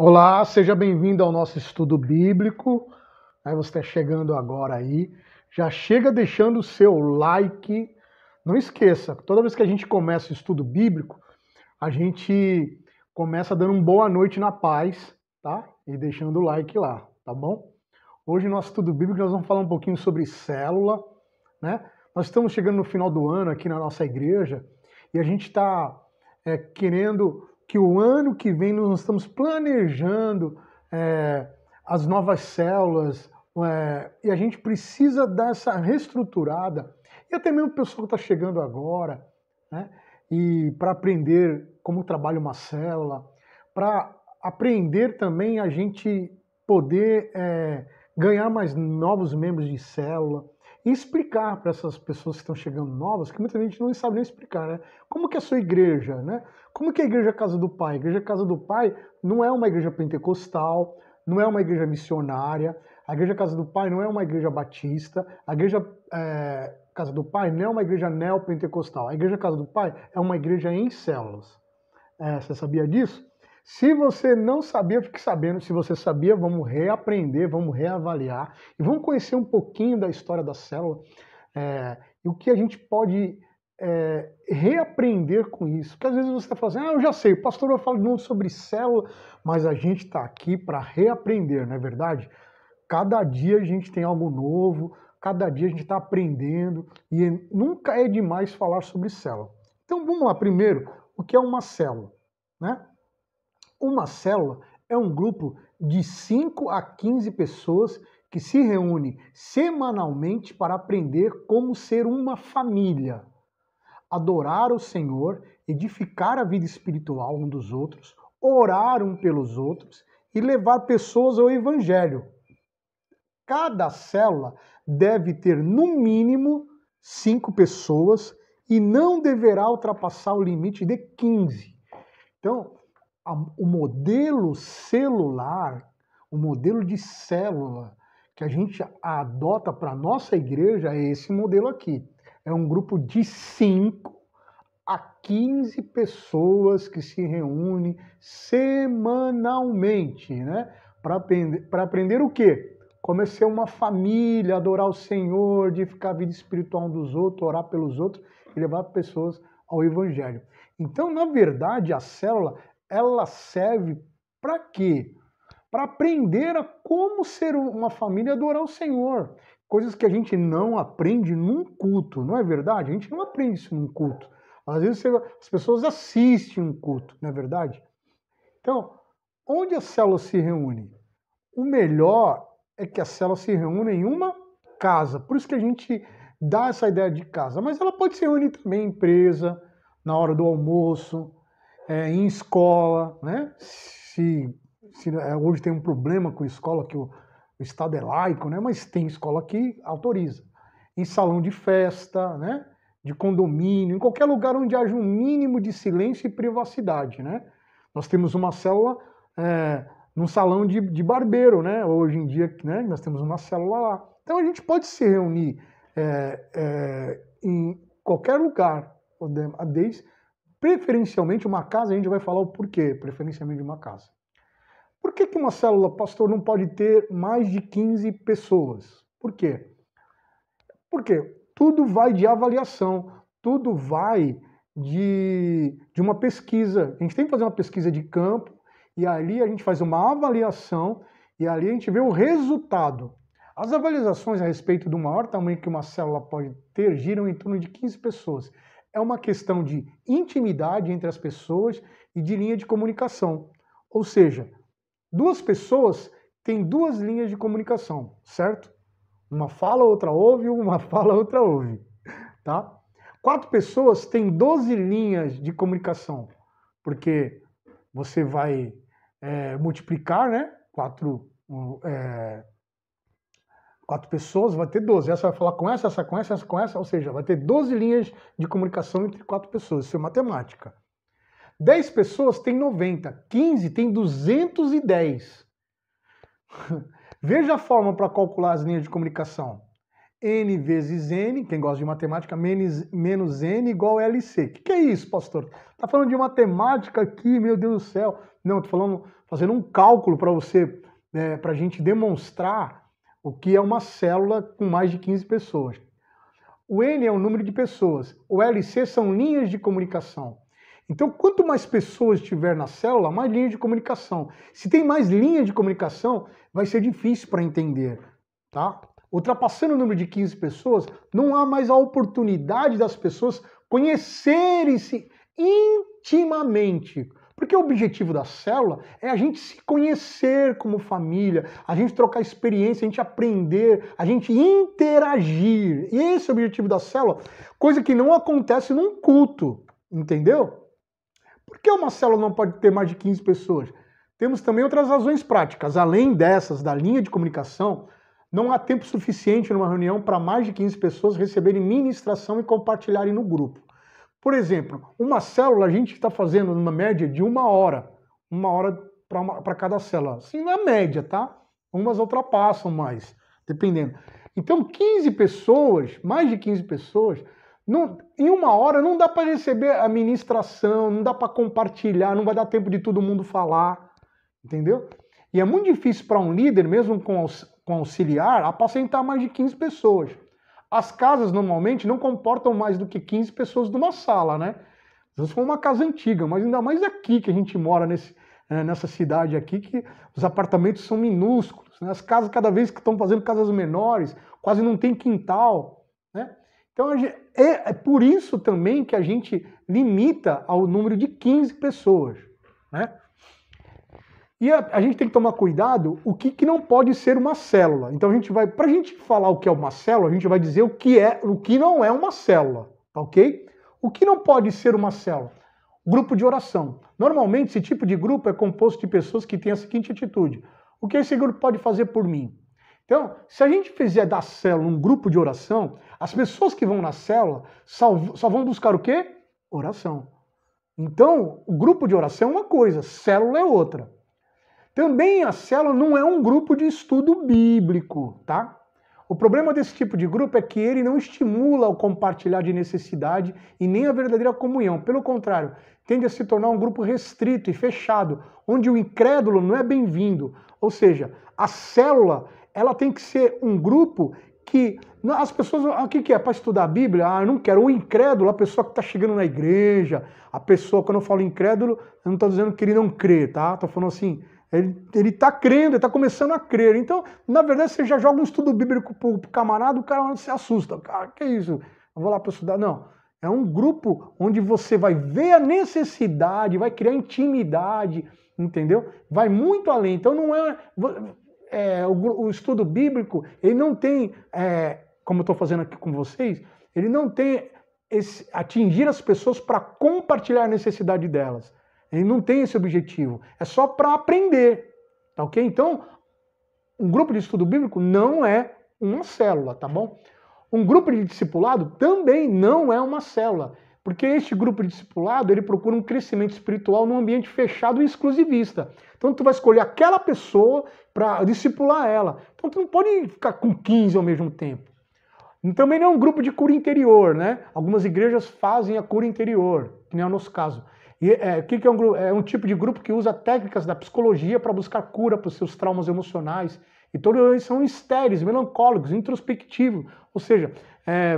Olá, seja bem-vindo ao nosso estudo bíblico. Você está chegando agora aí. Já chega deixando o seu like. Não esqueça, toda vez que a gente começa o estudo bíblico, a gente começa dando uma boa noite na paz, tá? E deixando o like lá, tá bom? Hoje no nosso estudo bíblico nós vamos falar um pouquinho sobre célula, né? Nós estamos chegando no final do ano aqui na nossa igreja e a gente está querendo que o ano que vem nós estamos planejando as novas células e a gente precisa dar essa reestruturada. E até mesmo o pessoal que está chegando agora, né? E para aprender como trabalha uma célula, para aprender também a gente poder ganhar mais novos membros de célula e explicar para essas pessoas que estão chegando novas, que muita gente não sabe nem explicar, né? Como que é a sua igreja, né? Como que é a Igreja Casa do Pai? A Igreja Casa do Pai não é uma igreja pentecostal, não é uma igreja missionária, a Igreja Casa do Pai não é uma igreja batista, a Igreja Casa do Pai não é uma igreja neopentecostal, a Igreja Casa do Pai é uma igreja em células. Você sabia disso? Se você não sabia, fique sabendo. Se você sabia, vamos reaprender, vamos reavaliar e vamos conhecer um pouquinho da história da célula e o que a gente pode reaprender com isso. Porque às vezes você fala assim, eu já sei, o pastor vai falar de novo sobre célula, mas a gente está aqui para reaprender, não é verdade? Cada dia a gente tem algo novo, cada dia a gente está aprendendo e nunca é demais falar sobre célula. Então vamos lá, primeiro, o que é uma célula, né? Uma célula é um grupo de 5 a 15 pessoas que se reúne semanalmente para aprender como ser uma família, adorar o Senhor, edificar a vida espiritual um dos outros, orar um pelos outros e levar pessoas ao Evangelho. Cada célula deve ter no mínimo 5 pessoas e não deverá ultrapassar o limite de 15. Então, o modelo celular, o modelo de célula que a gente adota para a nossa igreja é esse modelo aqui. É um grupo de 5 a 15 pessoas que se reúnem semanalmente, né? Para aprender o quê? Como é ser uma família, adorar o Senhor, edificar a vida espiritual um dos outros, orar pelos outros e levar pessoas ao Evangelho. Então, na verdade, a célula ela serve para quê? Para aprender a como ser uma família e adorar o Senhor. Coisas que a gente não aprende num culto, não é verdade? A gente não aprende isso num culto. Às vezes as pessoas assistem um culto, não é verdade? Então, onde a célula se reúne? O melhor é que a célula se reúne em uma casa. Por isso que a gente dá essa ideia de casa. Mas ela pode se reunir também em empresa, na hora do almoço, em escola, né? Se hoje tem um problema com escola, que o Estado é laico, né? Mas tem escola que autoriza. Em salão de festa, né? De condomínio, em qualquer lugar onde haja um mínimo de silêncio e privacidade, né? Nós temos uma célula num salão de barbeiro, né? Hoje em dia, né? Nós temos uma célula lá. Então a gente pode se reunir em qualquer lugar, preferencialmente uma casa. A gente vai falar o porquê, preferencialmente uma casa. Por que uma célula, pastor, não pode ter mais de 15 pessoas? Por quê? Porque tudo vai de avaliação, tudo vai de uma pesquisa. A gente tem que fazer uma pesquisa de campo e ali a gente faz uma avaliação e ali a gente vê o resultado. As avaliações a respeito do maior tamanho que uma célula pode ter giram em torno de 15 pessoas. É uma questão de intimidade entre as pessoas e de linha de comunicação. Ou seja, 2 pessoas têm 2 linhas de comunicação, certo? Uma fala, outra ouve, uma fala, outra ouve, tá? 4 pessoas têm 12 linhas de comunicação, porque você vai multiplicar, né? 4 pessoas, vai ter 12. Essa vai falar com essa com essa com essa, ou seja, vai ter 12 linhas de comunicação entre 4 pessoas. Isso é matemática. 10 pessoas têm 90, 15 tem 210. Veja a forma para calcular as linhas de comunicação. N vezes N, quem gosta de matemática, menos N igual a LC. O que é isso, pastor? Tá falando de matemática aqui, meu Deus do céu. Não, tô falando, fazendo um cálculo para você, para a gente demonstrar o que é uma célula com mais de 15 pessoas. O N é o número de pessoas, o LC são linhas de comunicação. Então, quanto mais pessoas tiver na célula, mais linhas de comunicação. Se tem mais linhas de comunicação, vai ser difícil para entender, tá? Ultrapassando o número de 15 pessoas, não há mais a oportunidade das pessoas conhecerem-se intimamente. Porque o objetivo da célula é a gente se conhecer como família, a gente trocar experiência, a gente aprender, a gente interagir. E esse é o objetivo da célula, coisa que não acontece num culto, entendeu? Por que uma célula não pode ter mais de 15 pessoas? Temos também outras razões práticas. Além dessas, da linha de comunicação, não há tempo suficiente numa reunião para mais de 15 pessoas receberem ministração e compartilharem no grupo. Por exemplo, uma célula a gente está fazendo uma média de uma hora para cada célula. Assim, na média, tá? Umas ultrapassam mais, dependendo. Então, 15 pessoas, mais de 15 pessoas, em uma hora não dá para receber a ministração, não dá para compartilhar, não vai dar tempo de todo mundo falar, entendeu? E é muito difícil para um líder, mesmo com auxiliar, apacentar mais de 15 pessoas. As casas normalmente não comportam mais do que 15 pessoas numa sala, né? Se for uma casa antiga, mas ainda mais aqui que a gente mora nessa cidade aqui, que os apartamentos são minúsculos, né? As casas cada vez que estão fazendo casas menores, quase não tem quintal, né? Então é por isso também que a gente limita ao número de 15 pessoas, né? E a gente tem que tomar cuidado o que não pode ser uma célula. Então para a gente falar o que é uma célula, a gente vai dizer o que não é uma célula, ok? O que não pode ser uma célula? Grupo de oração. Normalmente esse tipo de grupo é composto de pessoas que têm a seguinte atitude: o que esse grupo pode fazer por mim? Então, se a gente fizer da célula um grupo de oração, as pessoas que vão na célula só vão buscar o quê? Oração. Então, o grupo de oração é uma coisa, célula é outra. Também a célula não é um grupo de estudo bíblico, tá? O problema desse tipo de grupo é que ele não estimula o compartilhar de necessidade e nem a verdadeira comunhão. Pelo contrário, tende a se tornar um grupo restrito e fechado, onde o incrédulo não é bem-vindo. Ou seja, a célula, ela tem que ser um grupo que as pessoas, o que é? Para estudar a Bíblia? Eu não quero. O incrédulo, a pessoa que está chegando na igreja, a pessoa, quando eu falo incrédulo, eu não estou dizendo que ele não crê, tá? Estou falando assim, ele está crendo, ele está começando a crer. Então, na verdade, você já joga um estudo bíblico para o camarada, o cara se assusta. Ah, que isso? Eu vou lá para estudar. Não. É um grupo onde você vai ver a necessidade, vai criar intimidade, entendeu? Vai muito além. Então, não o estudo bíblico, ele não tem, como eu estou fazendo aqui com vocês, ele não tem atingir as pessoas para compartilhar a necessidade delas. Ele não tem esse objetivo. É só para aprender, tá ok? Então, um grupo de estudo bíblico não é uma célula, tá bom? Um grupo de discipulado também não é uma célula, porque este grupo de discipulado, ele procura um crescimento espiritual num ambiente fechado e exclusivista. Então, tu vai escolher aquela pessoa para discipular ela. Então, tu não pode ficar com 15 ao mesmo tempo. Também não é um grupo de cura interior, né? Algumas igrejas fazem a cura interior, que não é o nosso caso. E o que é um grupo? É um tipo de grupo que usa técnicas da psicologia para buscar cura para os seus traumas emocionais. E todos eles são estéreis, melancólicos, introspectivos. Ou seja,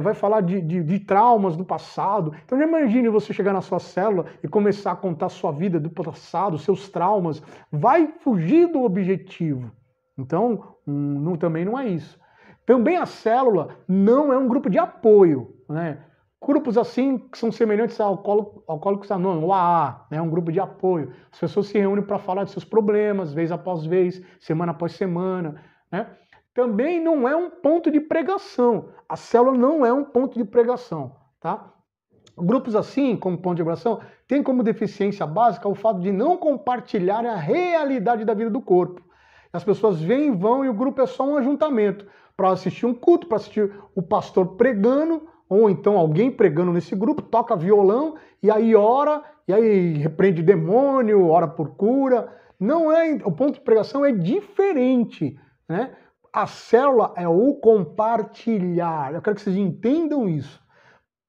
vai falar de traumas do passado. Então já imagine você chegar na sua célula e começar a contar a sua vida do passado, seus traumas. Vai fugir do objetivo. Então, também não é isso. Também a célula não é um grupo de apoio, né? Grupos assim que são semelhantes a Alcoólicos Anônimos, o AA, né? Um grupo de apoio. As pessoas se reúnem para falar de seus problemas, vez após vez, semana após semana, né? Também não é um ponto de pregação. A célula não é um ponto de pregação, tá? Grupos assim, como ponto de oração, têm como deficiência básica o fato de não compartilhar a realidade da vida do corpo. As pessoas vêm e vão e o grupo é só um ajuntamento para assistir um culto, para assistir o pastor pregando, ou então alguém pregando nesse grupo, toca violão e aí ora, e aí repreende demônio, ora por cura. Não é, o ponto de pregação é diferente, né? A célula é o compartilhar. Eu quero que vocês entendam isso.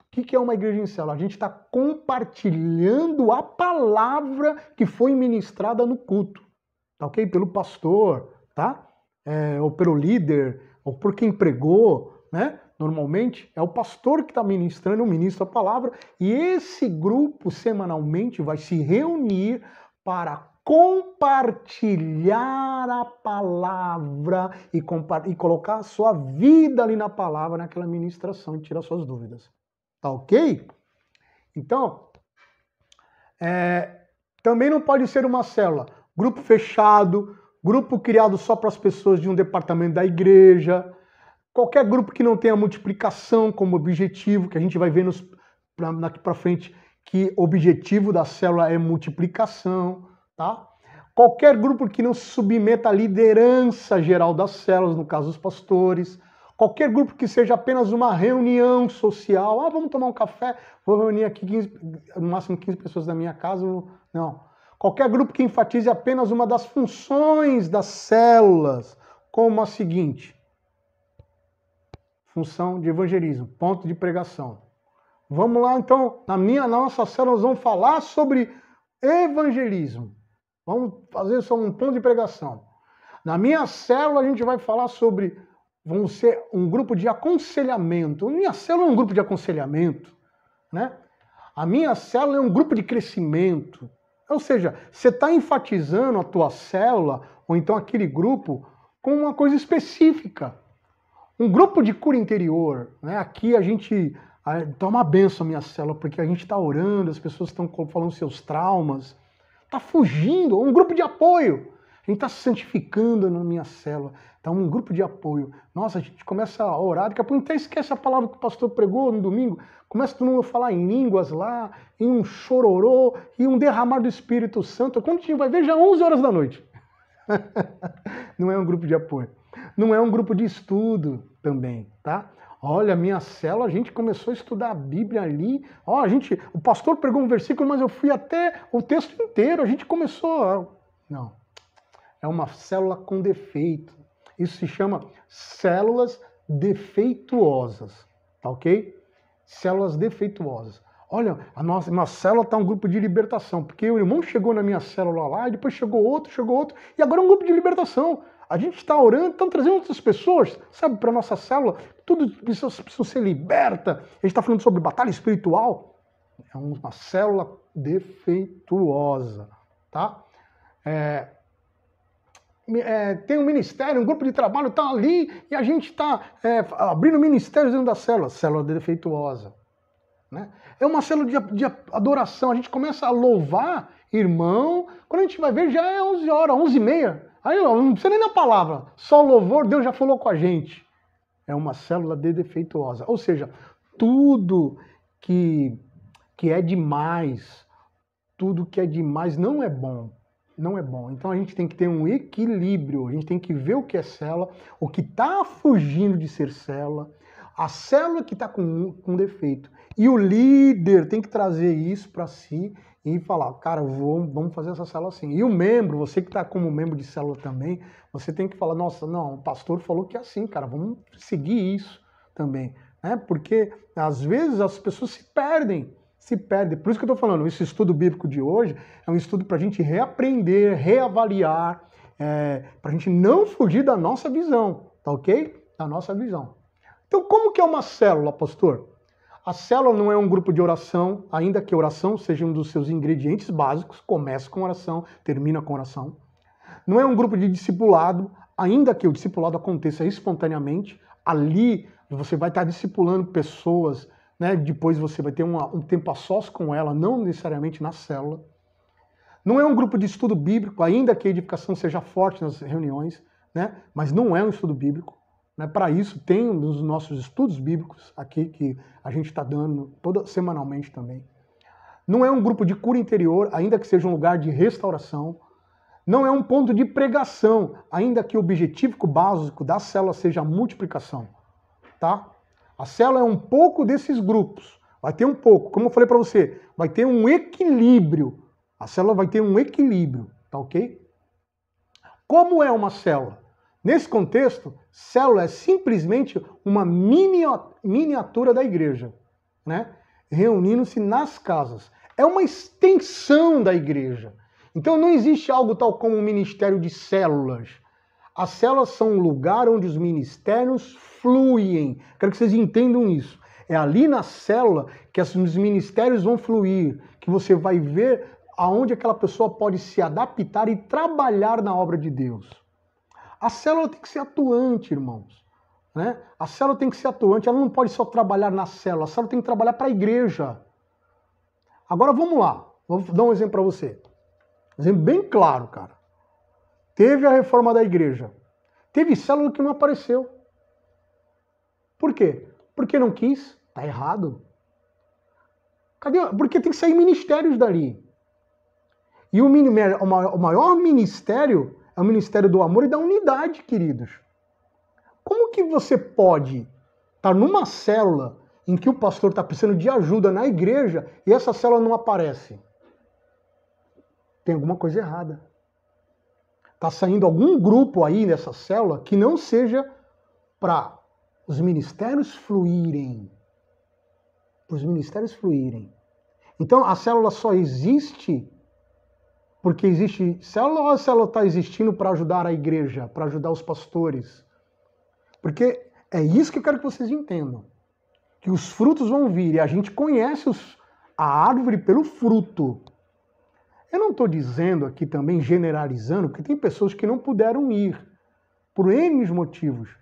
O que é uma igreja em célula? A gente está compartilhando a palavra que foi ministrada no culto, tá ok? Pelo pastor, tá? Ou pelo líder, ou por quem pregou, né? Normalmente é o pastor que está ministrando, ministra a palavra, e esse grupo semanalmente vai se reunir para compartilhar a palavra e colocar a sua vida ali na palavra, naquela ministração, e tirar suas dúvidas. Tá ok? Então, também não pode ser uma célula. Grupo fechado, grupo criado só para as pessoas de um departamento da igreja, qualquer grupo que não tenha multiplicação como objetivo, que a gente vai ver daqui para frente que o objetivo da célula é multiplicação, tá? Qualquer grupo que não se submeta à liderança geral das células, no caso dos pastores. Qualquer grupo que seja apenas uma reunião social. Ah, vamos tomar um café, vou reunir aqui no máximo 15 pessoas da minha casa. Não. Qualquer grupo que enfatize apenas uma das funções das células, como a seguinte: função de evangelismo, ponto de pregação. Vamos lá, então, na nossa célula nós vamos falar sobre evangelismo. Vamos fazer só um ponto de pregação. Na minha célula a gente vai falar sobre, vamos ser um grupo de aconselhamento. A minha célula é um grupo de aconselhamento, né? A minha célula é um grupo de crescimento. Ou seja, você está enfatizando a tua célula, ou então aquele grupo, com uma coisa específica. Um grupo de cura interior, né? Aqui a gente tá uma benção a minha célula, porque a gente está orando, as pessoas estão falando seus traumas, está fugindo, um grupo de apoio. A gente está se santificando na minha célula, está um grupo de apoio. Nossa, a gente começa a orar, daqui a pouco até esquece a palavra que o pastor pregou no domingo, começa todo mundo a falar em línguas lá, em um chororô, e um derramar do Espírito Santo. Quando a gente vai ver, já 11 horas da noite. Não é um grupo de apoio. Não é um grupo de estudo também, tá? Olha, minha célula, a gente começou a estudar a Bíblia ali. Ó, o pastor pregou um versículo, mas eu fui até o texto inteiro. A gente começou. Não. É uma célula com defeito. Isso se chama células defeituosas, tá ok? Células defeituosas. Olha, a nossa célula está um grupo de libertação, porque o irmão chegou na minha célula lá, e depois chegou outro, e agora é um grupo de libertação. A gente está orando, estamos trazendo outras pessoas, sabe, para a nossa célula, tudo precisa ser liberta. A gente está falando sobre batalha espiritual. É uma célula defeituosa, tá? Tem um ministério, um grupo de trabalho está ali, e a gente está abrindo ministérios dentro da célula defeituosa. Né? É uma célula de adoração, a gente começa a louvar, irmão, quando a gente vai ver já é 11 horas, 11h30. Aí não precisa nem da palavra, só o louvor, Deus já falou com a gente. É uma célula defeituosa. Ou seja, tudo que é demais, não é bom. Não é bom. Então a gente tem que ter um equilíbrio, a gente tem que ver o que é célula, o que está fugindo de ser célula, a célula que está com defeito. E o líder tem que trazer isso para si e falar, cara, vamos fazer essa célula assim. E o membro, você que está como membro de célula também, você tem que falar, nossa, não, o pastor falou que é assim, cara, vamos seguir isso também. Né? Porque às vezes as pessoas se perdem. Por isso que eu estou falando, esse estudo bíblico de hoje é um estudo para a gente reaprender, reavaliar, para a gente não fugir da nossa visão, tá ok? Da nossa visão. Então, como que é uma célula, pastor? A célula não é um grupo de oração, ainda que a oração seja um dos seus ingredientes básicos, começa com oração, termina com oração. Não é um grupo de discipulado, ainda que o discipulado aconteça espontaneamente, ali você vai estar discipulando pessoas, né? Depois você vai ter um tempo a sós com ela, não necessariamente na célula. Não é um grupo de estudo bíblico, ainda que a edificação seja forte nas reuniões, né? Mas não é um estudo bíblico. Né? Para isso, tem os nossos estudos bíblicos aqui que a gente está dando semanalmente também. Não é um grupo de cura interior, ainda que seja um lugar de restauração. Não é um ponto de pregação, ainda que o objetivo básico da célula seja a multiplicação. Tá? A célula é um pouco desses grupos. Vai ter um pouco, como eu falei para você, vai ter um equilíbrio. A célula vai ter um equilíbrio, tá ok? Como é uma célula? Nesse contexto, célula é simplesmente uma miniatura da igreja, né? Reunindo-se nas casas. É uma extensão da igreja. Então não existe algo tal como um ministério de células. As células são um lugar onde os ministérios fluem. Quero que vocês entendam isso. É ali na célula que os ministérios vão fluir, que você vai ver aonde aquela pessoa pode se adaptar e trabalhar na obra de Deus. A célula tem que ser atuante, irmãos. Né? A célula tem que ser atuante, ela não pode só trabalhar na célula, a célula tem que trabalhar para a igreja. Agora vamos lá, vou dar um exemplo para você. Um exemplo bem claro, cara. Teve a reforma da igreja. Teve célula que não apareceu. Por quê? Porque não quis. Tá errado. Cadê? Porque tem que sair ministérios dali. E o maior ministério é o ministério do amor e da unidade, queridos. Como que você pode estar numa célula em que o pastor está precisando de ajuda na igreja e essa célula não aparece? Tem alguma coisa errada. Está saindo algum grupo aí nessa célula que não seja para os ministérios fluírem. Os ministérios fluírem. Então a célula só existe porque existe célula, ou a célula está existindo para ajudar a igreja, para ajudar os pastores? Porque é isso que eu quero que vocês entendam. Que os frutos vão vir e a gente conhece a árvore pelo fruto. Eu não estou dizendo aqui também, generalizando, porque tem pessoas que não puderam ir, por N motivos.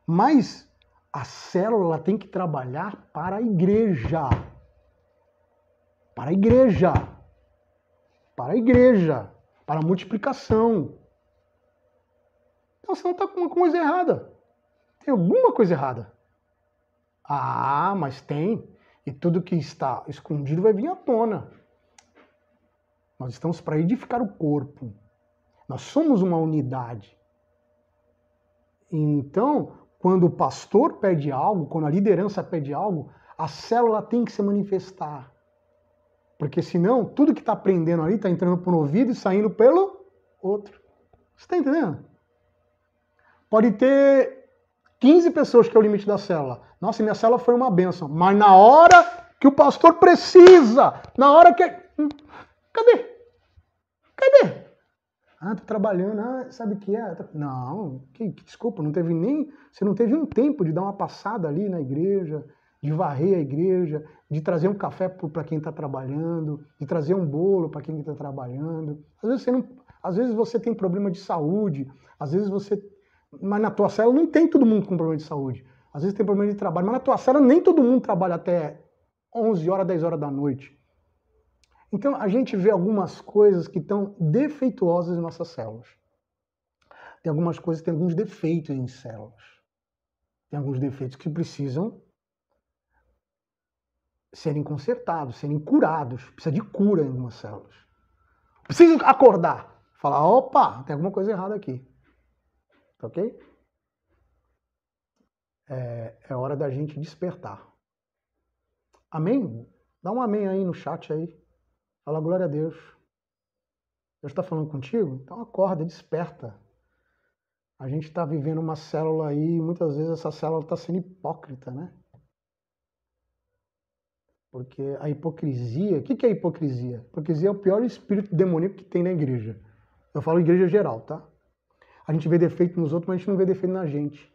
Mas a célula tem que trabalhar para a igreja. Para a igreja. Para a igreja. Para a multiplicação. Então você não está com uma coisa errada. Tem alguma coisa errada. Ah, mas tem. E tudo que está escondido vai vir à tona. Nós estamos para edificar o corpo. Nós somos uma unidade. Então, quando o pastor pede algo, quando a liderança pede algo, a célula tem que se manifestar. Porque senão, tudo que está aprendendo ali está entrando por um ouvido e saindo pelo outro. Você está entendendo? Pode ter 15 pessoas que é o limite da célula. Nossa, minha célula foi uma bênção. Mas na hora que o pastor precisa, na hora que... Cadê? Cadê? Ah, tô trabalhando. Ah, sabe o que é? Não, desculpa, não teve nem... Você não teve um tempo de dar uma passada ali na igreja, de varrer a igreja, de trazer um café para quem está trabalhando, de trazer um bolo para quem está trabalhando. Às vezes você tem problema de saúde, às vezes você... Mas na tua célula não tem todo mundo com problema de saúde. Às vezes tem problema de trabalho, mas na tua célula nem todo mundo trabalha até 11 horas, 10 horas da noite. Então a gente vê algumas coisas que estão defeituosas em nossas células. Tem algumas coisas que têm alguns defeitos em células. Tem alguns defeitos que precisam serem consertados, serem curados. Precisa de cura em algumas células. Precisa acordar. Falar, opa, tem alguma coisa errada aqui. Tá ok? É hora da gente despertar. Amém? Dá um amém aí no chat aí. Fala glória a Deus. Deus está falando contigo? Então acorda, desperta. A gente está vivendo uma célula aí, e muitas vezes essa célula está sendo hipócrita, né? Porque a hipocrisia... O que é hipocrisia? Hipocrisia é o pior espírito demoníaco que tem na igreja. Eu falo igreja geral, tá? A gente vê defeito nos outros, mas a gente não vê defeito na gente.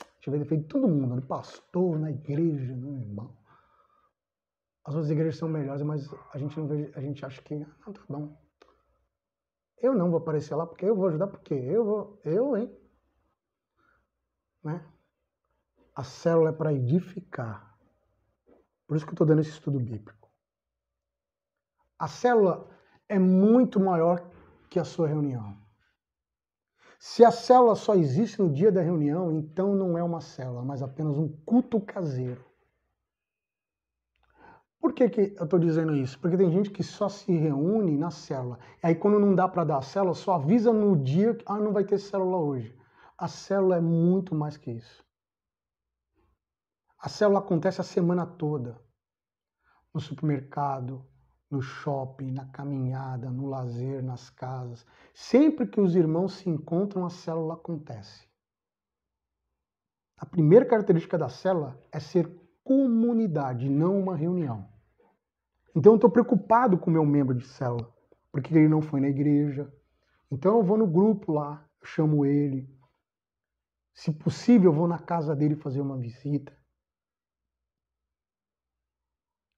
A gente vê defeito em todo mundo, no pastor, na igreja, no irmão. As outras igrejas são melhores, mas a gente não vê, a gente acha que, tá bom. Eu não vou aparecer lá porque eu vou ajudar, porque hein? Né? A célula é para edificar. Por isso que eu estou dando esse estudo bíblico. A célula é muito maior que a sua reunião. Se a célula só existe no dia da reunião, então não é uma célula, mas apenas um culto caseiro. Por que eu estou dizendo isso? Porque tem gente que só se reúne na célula. E aí quando não dá para dar a célula, só avisa no dia que não vai ter célula hoje. A célula é muito mais que isso. A célula acontece a semana toda. No supermercado, no shopping, na caminhada, no lazer, nas casas. Sempre que os irmãos se encontram, a célula acontece. A primeira característica da célula é ser comunidade, não uma reunião. Então eu estou preocupado com o meu membro de célula, porque ele não foi na igreja. Então eu vou no grupo lá, eu chamo ele. Se possível, eu vou na casa dele fazer uma visita.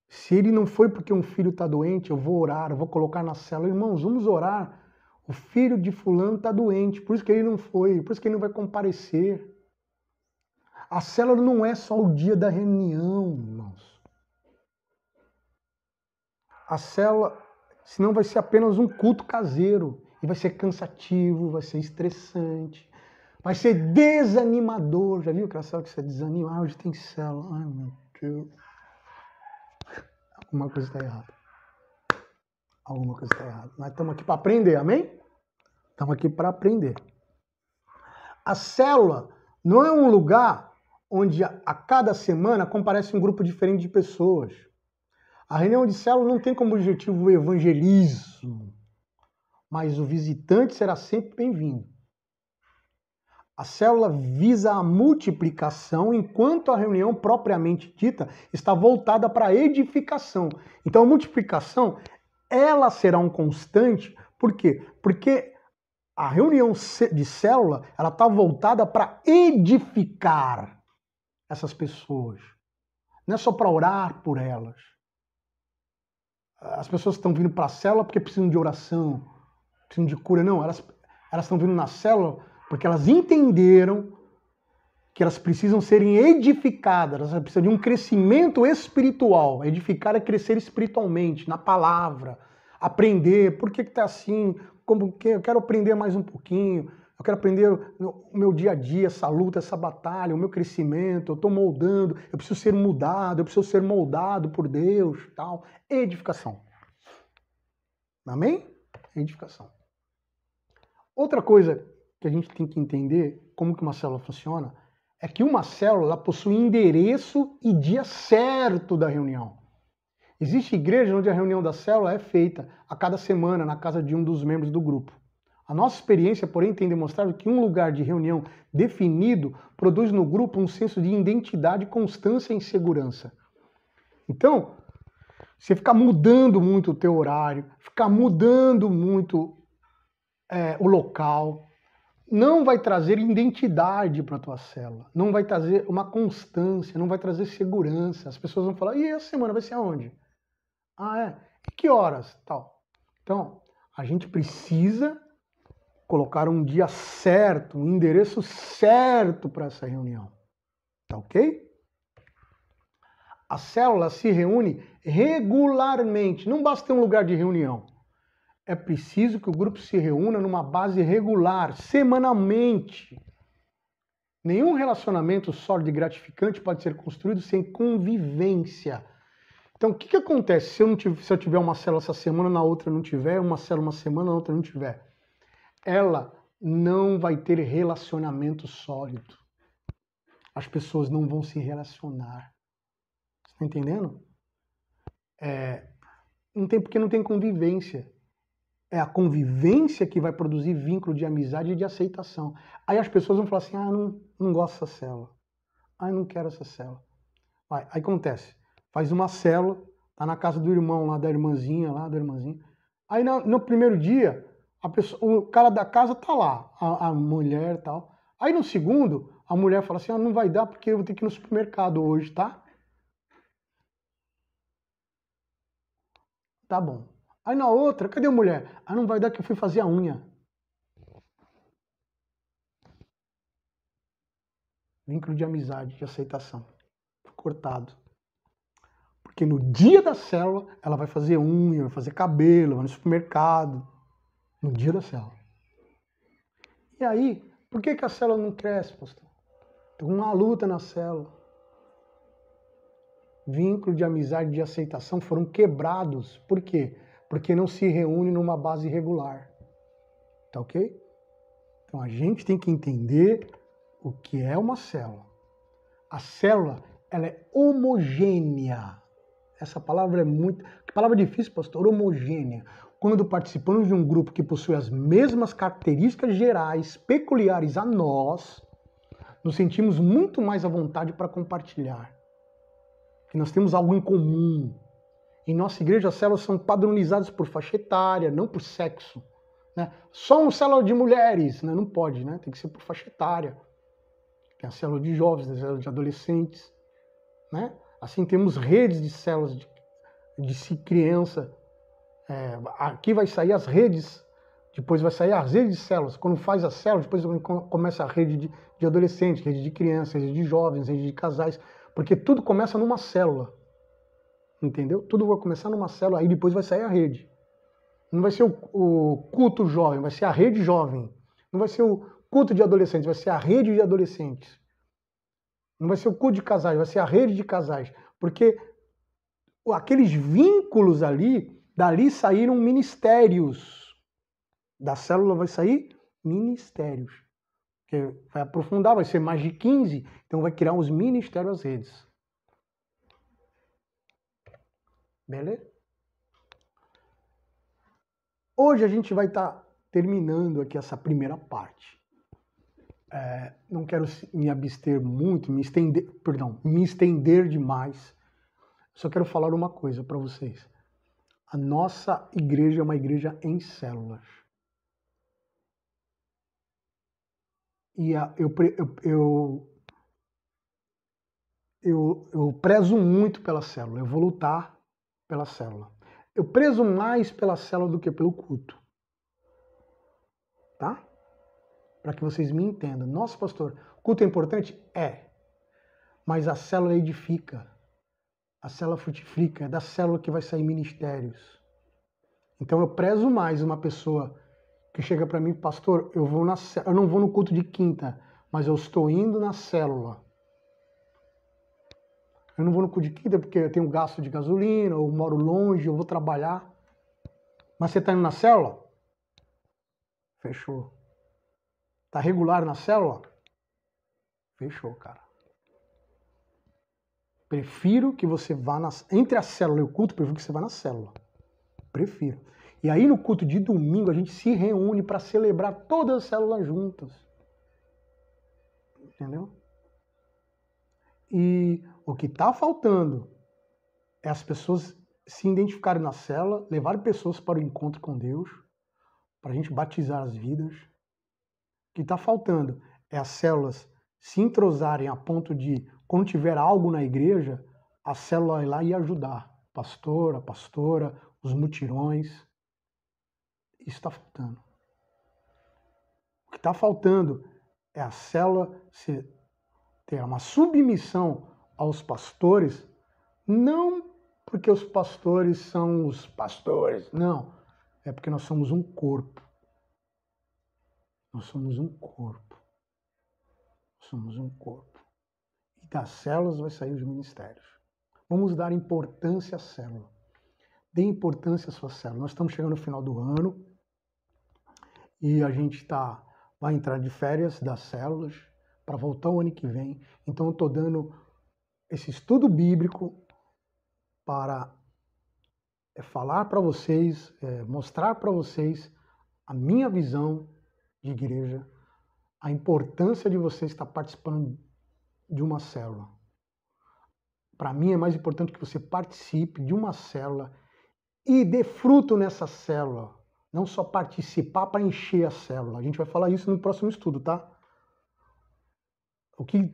Se ele não foi porque um filho está doente, eu vou orar, eu vou colocar na célula. Irmãos, vamos orar. O filho de fulano está doente, por isso que ele não foi, por isso que ele não vai comparecer. A célula não é só o dia da reunião, irmãos. A célula, senão vai ser apenas um culto caseiro. E vai ser cansativo, vai ser estressante, vai ser desanimador. Já viu aquela célula que você desanima? Ah, hoje tem célula. Ai, meu Deus. Alguma coisa está errada. Alguma coisa está errada. Nós estamos aqui para aprender, amém? Estamos aqui para aprender. A célula não é um lugar onde a cada semana comparece um grupo diferente de pessoas. A reunião de célula não tem como objetivo o evangelismo, mas o visitante será sempre bem-vindo. A célula visa a multiplicação, enquanto a reunião propriamente dita está voltada para a edificação. Então a multiplicação, ela será um constante, por quê? Porque a reunião de célula, ela está voltada para edificar essas pessoas. Não é só para orar por elas. As pessoas estão vindo para a célula porque precisam de oração, precisam de cura. Não, elas estão vindo na célula porque elas entenderam que elas precisam serem edificadas, elas precisam de um crescimento espiritual. Edificar é crescer espiritualmente, na palavra, aprender. Por que está assim? Como que eu quero aprender mais um pouquinho. Eu quero aprender o meu dia a dia, essa luta, essa batalha, o meu crescimento. Eu estou moldando, eu preciso ser mudado, eu preciso ser moldado por Deus, tal. Edificação. Amém? Edificação. Outra coisa que a gente tem que entender como que uma célula funciona é que uma célula ela possui endereço e dia certo da reunião. Existe igreja onde a reunião da célula é feita a cada semana na casa de um dos membros do grupo. A nossa experiência, porém, tem demonstrado que um lugar de reunião definido produz no grupo um senso de identidade, constância e segurança. Então, você ficar mudando muito o teu horário, ficar mudando muito o local, não vai trazer identidade para a tua célula, não vai trazer uma constância, não vai trazer segurança. As pessoas vão falar, e essa semana vai ser aonde? Ah, é? E que horas? Tal. Então, a gente precisa colocar um dia certo, um endereço certo para essa reunião. Tá ok? A célula se reúne regularmente, não basta ter um lugar de reunião. É preciso que o grupo se reúna numa base regular, semanalmente. Nenhum relacionamento sólido e gratificante pode ser construído sem convivência. Então, o que acontece se eu tiver uma célula essa semana, na outra não tiver, uma célula uma semana, na outra não tiver? Ela não vai ter relacionamento sólido. As pessoas não vão se relacionar. Você está entendendo? Não tem porque não tem convivência. É a convivência que vai produzir vínculo de amizade e de aceitação. Aí as pessoas vão falar assim, não gosto dessa célula. Não quero essa célula. Aí acontece, faz uma célula, tá na casa do irmão lá, da irmãzinha. Aí no primeiro dia, o cara da casa tá lá, a mulher e tal. Aí no segundo, a mulher fala assim, não vai dar porque eu vou ter que ir no supermercado hoje, tá? Tá bom. Aí na outra, cadê a mulher? Não vai dar que eu fui fazer a unha. Vínculo de amizade, de aceitação. Cortado. Porque no dia da célula, ela vai fazer unha, vai fazer cabelo, vai no supermercado. No dia da célula. E aí, por que a célula não cresce, pastor? Tem uma luta na célula. Vínculo de amizade, de aceitação foram quebrados. Por quê? Porque não se reúne numa base regular. Tá ok? Então a gente tem que entender o que é uma célula. A célula, ela é homogênea. Essa palavra é muito... palavra difícil, pastor, homogênea. Quando participamos de um grupo que possui as mesmas características gerais, peculiares a nós, nos sentimos muito mais à vontade para compartilhar. Que nós temos algo em comum. Em nossa igreja, as células são padronizadas por faixa etária, não por sexo. Né? Só uma célula de mulheres, né? Não pode, né? Tem que ser por faixa etária. Tem a célula de jovens, a célula de adolescentes. Né? Assim, temos redes de células de criança. Aqui vai sair as redes, depois vai sair as redes de células. Quando faz a célula, depois começa a rede de adolescentes, rede de crianças, rede de jovens, rede de casais. Porque tudo começa numa célula. Entendeu? Tudo vai começar numa célula, aí depois vai sair a rede. Não vai ser o culto jovem, vai ser a rede jovem. Não vai ser o culto de adolescentes, vai ser a rede de adolescentes. Não vai ser o culto de casais, vai ser a rede de casais. Porque aqueles vínculos ali, dali saíram ministérios. Da célula vai sair ministérios. Que vai aprofundar, vai ser mais de 15, então vai criar os ministérios, as redes. Beleza? Hoje a gente vai estar terminando aqui essa primeira parte. Não quero me abster muito, me estender demais. Só quero falar uma coisa para vocês. A nossa igreja é uma igreja em células. E eu prezo muito pela célula, eu vou lutar pela célula. Eu prezo mais pela célula do que pelo culto. Tá? Para que vocês me entendam. Nossa, pastor, culto é importante? É. Mas a célula edifica. A célula frutifica. É da célula que vai sair ministérios. Então eu prezo mais uma pessoa que chega para mim, pastor, eu não vou no culto de quinta, mas eu estou indo na célula. Eu não vou no culto de quinta porque eu tenho gasto de gasolina, eu moro longe, eu vou trabalhar. Mas você está indo na célula? Fechou. Está regular na célula? Fechou, cara. Prefiro que você vá entre a célula e o culto, prefiro que você vá na célula. Prefiro. E aí no culto de domingo a gente se reúne para celebrar todas as células juntas. Entendeu? E o que está faltando é as pessoas se identificarem na célula, levarem pessoas para o encontro com Deus, para a gente batizar as vidas. O que está faltando é as células se entrosarem a ponto de, quando tiver algo na igreja, a célula ir lá e ajudar. A pastora, os mutirões. Isso está faltando. O que está faltando é a célula ter uma submissão aos pastores, não porque os pastores são os pastores, não. É porque nós somos um corpo. Nós somos um corpo. Somos um corpo. E das células vai sair os ministérios. Vamos dar importância à célula. Dê importância à sua célula. Nós estamos chegando no final do ano e a gente vai entrar de férias das células para voltar o ano que vem. Então eu estou dando esse estudo bíblico para falar para vocês, mostrar para vocês a minha visão de igreja, a importância de você estar participando de uma célula. Para mim é mais importante que você participe de uma célula e dê fruto nessa célula. Não só participar para encher a célula. A gente vai falar isso no próximo estudo, tá? O que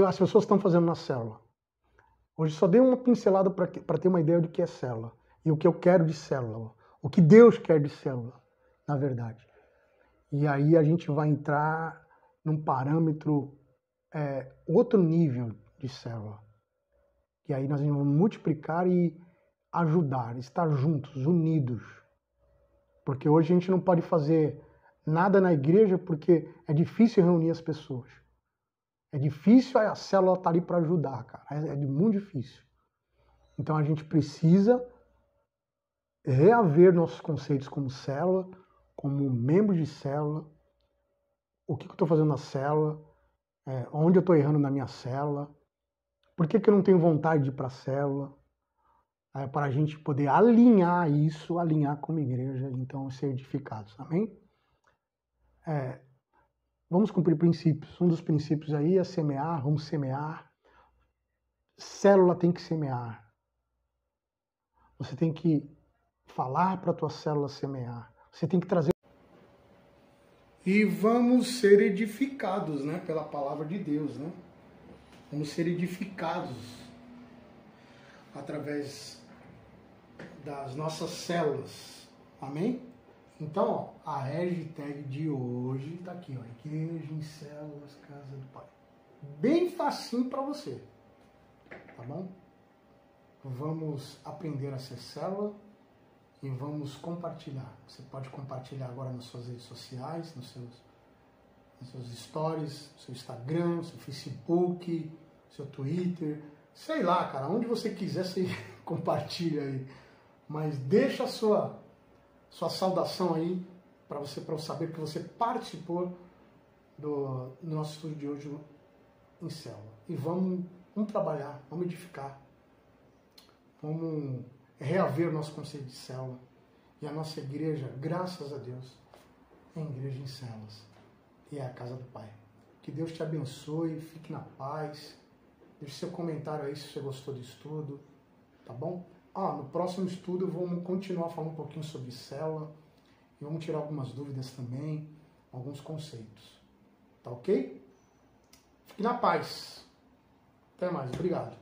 as pessoas estão fazendo na célula. Hoje só dei uma pincelada para ter uma ideia do que é célula. E o que eu quero de célula. O que Deus quer de célula, na verdade. E aí a gente vai entrar num parâmetro, outro nível de célula. E aí nós vamos multiplicar e ajudar, estar juntos, unidos. Porque hoje a gente não pode fazer nada na igreja porque é difícil reunir as pessoas. É difícil a célula estar ali para ajudar, cara. É muito difícil. Então a gente precisa reaver nossos conceitos como célula, como membro de célula. O que eu estou fazendo na célula? Onde eu estou errando na minha célula? Por que eu não tenho vontade de ir para a célula? para a gente poder alinhar isso, alinhar como igreja, então ser edificados, amém? Vamos cumprir princípios. Um dos princípios aí é semear, vamos semear. Célula tem que semear. Você tem que falar para a tua célula semear. Você tem que trazer. E vamos ser edificados, né, pela palavra de Deus, né? Vamos ser edificados através das nossas células. Amém? Então, ó, a hashtag de hoje está aqui, ó, Igreja em Células, Casa do Pai. Bem facinho para você, tá bom? Vamos aprender a ser célula e vamos compartilhar. Você pode compartilhar agora nas suas redes sociais, nos seus stories, no seu Instagram, no seu Facebook, no seu Twitter, sei lá, cara, onde você quiser você compartilha aí. Mas deixa a sua saudação aí para eu saber que você participou do nosso estudo de hoje em célula. E vamos trabalhar, vamos edificar, vamos reaver o nosso conceito de célula. E a nossa igreja, graças a Deus, é a igreja em células. E é a casa do Pai. Que Deus te abençoe, fique na paz. Deixe seu comentário aí se você gostou do estudo, tá bom? No próximo estudo vamos continuar falando um pouquinho sobre célula e vamos tirar algumas dúvidas também, alguns conceitos. Tá ok? Fique na paz. Até mais. Obrigado.